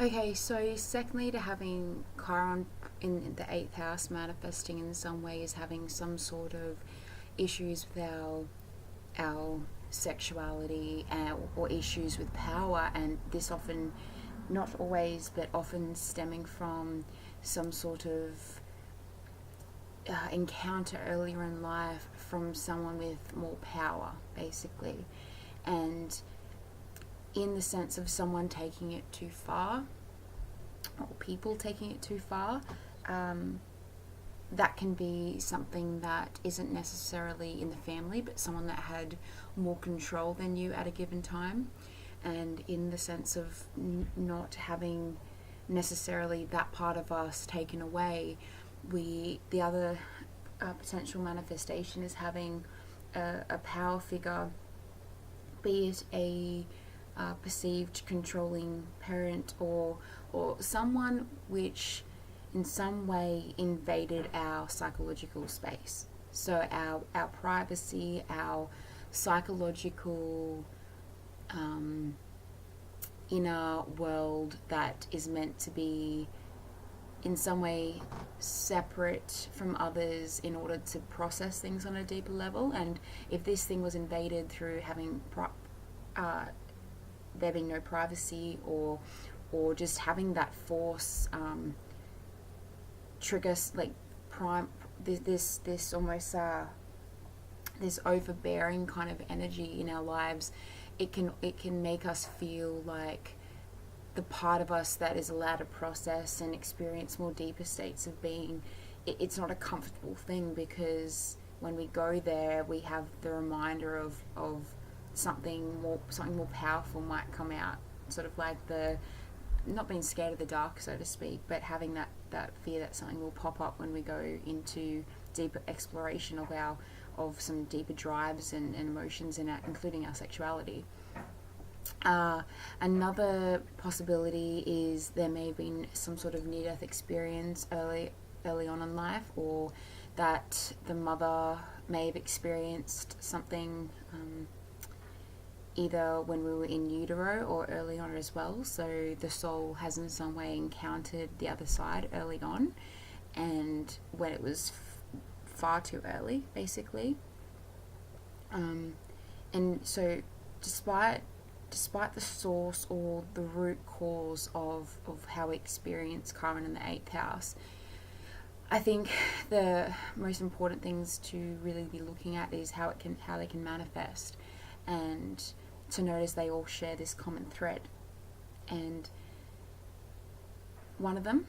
Okay, so secondly, to having Chiron in the eighth house manifesting in some way is having some sort of issues with our sexuality, or issues with power, and this often, not always, but often stemming from some sort of encounter earlier in life from someone with more power, basically, and in the sense of someone taking it too far, or people taking it too far. That can be something that isn't necessarily in the family, but someone that had more control than you at a given time. And in the sense of not having necessarily that part of us taken away, the other potential manifestation is having a power figure, be it a perceived controlling parent, or someone which in some way invaded our psychological space. So our privacy, our psychological inner world that is meant to be in some way separate from others in order to process things on a deeper level. And if this thing was invaded through having there being no privacy, or just having that force trigger, like prime this almost this overbearing kind of energy in our lives, it can make us feel like the part of us that is allowed to process and experience more deeper states of being, it's not a comfortable thing, because when we go there we have the reminder of something more powerful might come out, sort of like the not being scared of the dark, so to speak, but having that fear that something will pop up when we go into deeper exploration of some deeper drives and emotions in our, including our sexuality. Another possibility is there may have been some sort of near-death experience early on in life, or that the mother may have experienced something either when we were in utero or early on as well. So the soul has in some way encountered the other side early on, and when it was far too early, basically. And so despite the source or the root cause of how we experience Chiron in the eighth house, I think the most important things to really be looking at is how they can manifest, and to notice they all share this common thread. And one of them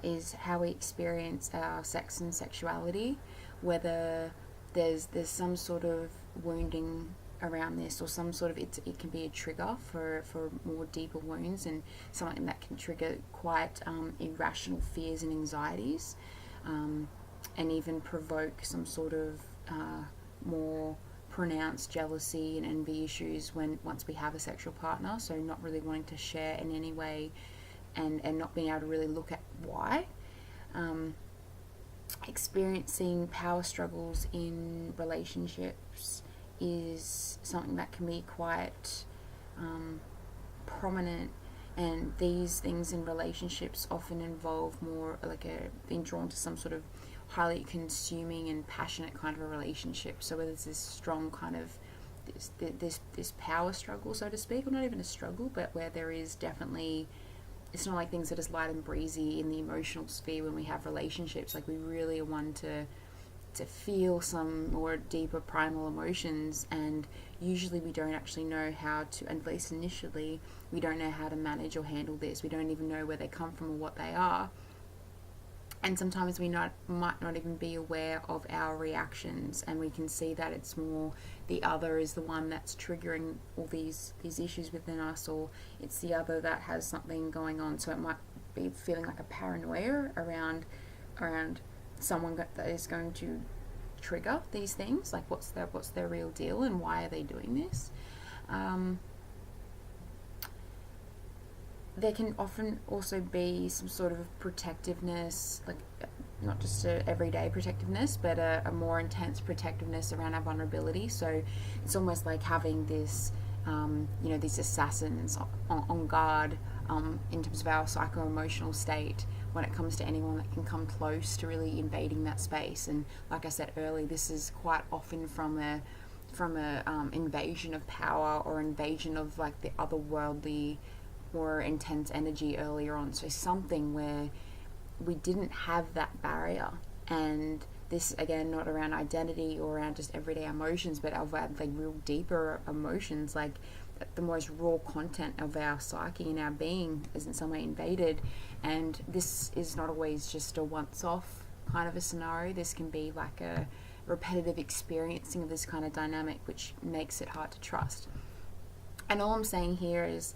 is how we experience our sex and sexuality, whether there's some sort of wounding around this, or some sort of it can be a trigger for more deeper wounds, and something that can trigger quite irrational fears and anxieties, and even provoke some sort of more pronounced jealousy and envy issues once we have a sexual partner. So not really wanting to share in any way, and not being able to really look at why. Experiencing power struggles in relationships is something that can be quite prominent, and these things in relationships often involve more like being drawn to some sort of highly consuming and passionate kind of a relationship. So whether it's this strong kind of this power struggle, so to speak, or not even a struggle, but where there is definitely, it's not like things are just light and breezy in the emotional sphere when we have relationships. Like we really want to feel some more deeper primal emotions, and usually we don't actually know how to, at least initially, we don't know how to manage or handle this. We don't even know where they come from or what they are. And sometimes we might not even be aware of our reactions, and we can see that it's more the other is the one that's triggering all these issues within us, or it's the other that has something going on. So it might be feeling like a paranoia around someone that is going to trigger these things, like what's their real deal and why are they doing this. There can often also be some sort of protectiveness, like not just a everyday protectiveness, but a more intense protectiveness around our vulnerability. So it's almost like having this, these assassins on guard in terms of our psycho-emotional state when it comes to anyone that can come close to really invading that space. And like I said earlier, this is quite often from a invasion of power or invasion of like the otherworldly, more intense energy earlier on. So something where we didn't have that barrier, and this again not around identity or around just everyday emotions, but of like real deeper emotions, like the most raw content of our psyche and our being is in some way invaded. And this is not always just a once-off kind of a scenario. This can be like a repetitive experiencing of this kind of dynamic, which makes it hard to trust. And all I'm saying here is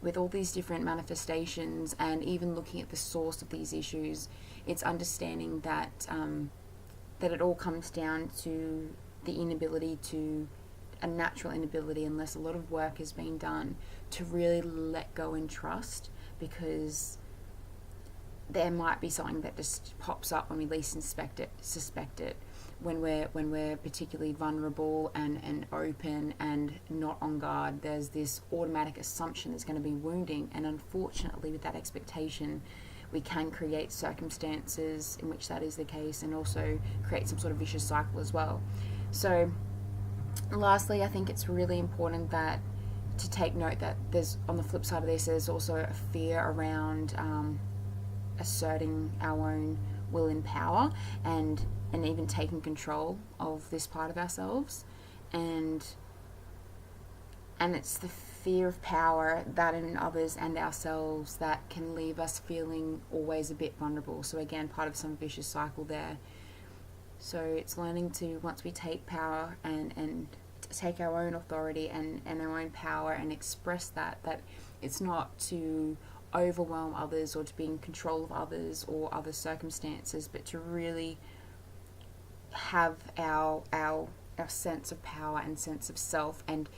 with all these different manifestations, and even looking at the source of these issues, it's understanding that that it all comes down to the inability to, a natural inability, unless a lot of work has been done, to really let go and trust, because there might be something that just pops up when we least suspect it, when we're particularly vulnerable and open and not on guard. There's this automatic assumption that's going to be wounding, and unfortunately with that expectation we can create circumstances in which that is the case, and also create some sort of vicious cycle as well. So lastly, I think it's really important that to take note that there's, on the flip side of this, there's also a fear around asserting our own will and power, and even taking control of this part of ourselves. And it's the fear of power, that in others and ourselves, that can leave us feeling always a bit vulnerable. So again, part of some vicious cycle there. So it's learning to, once we take power and take our own authority and our own power and express that it's not to overwhelm others or to be in control of others or other circumstances, but to really have our sense of power and sense of self, and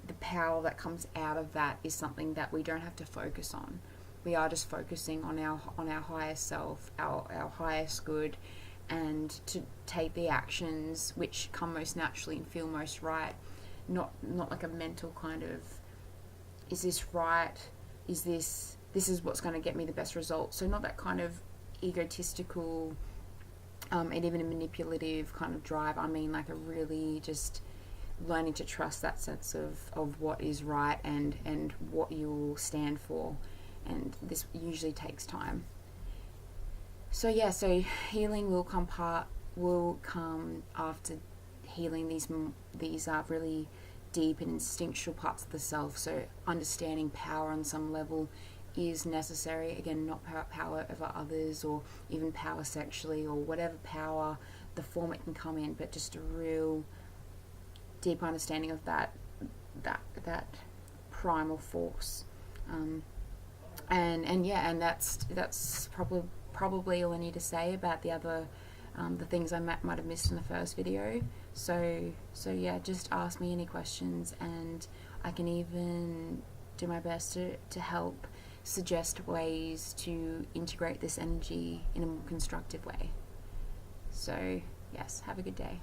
the power that comes out of that is something that we don't have to focus on. We are just focusing on our higher self, our highest good, and to take the actions which come most naturally and feel most right, not like a mental kind of, is this right, this is what's going to get me the best result. So not that kind of egotistical and even a manipulative kind of drive. I mean like a really just learning to trust that sense of what is right and what you'll stand for, and this usually takes time. So yeah, so healing will come after healing these really deep and instinctual parts of the self. So understanding power on some level is necessary. Again, not power over others or even power sexually or whatever power, the form it can come in, but just a real deep understanding of that primal force. And that's probably all I need to say about the other the things I might have missed in the first video. So yeah, just ask me any questions, and I can even do my best to help suggest ways to integrate this energy in a more constructive way. So yes, have a good day.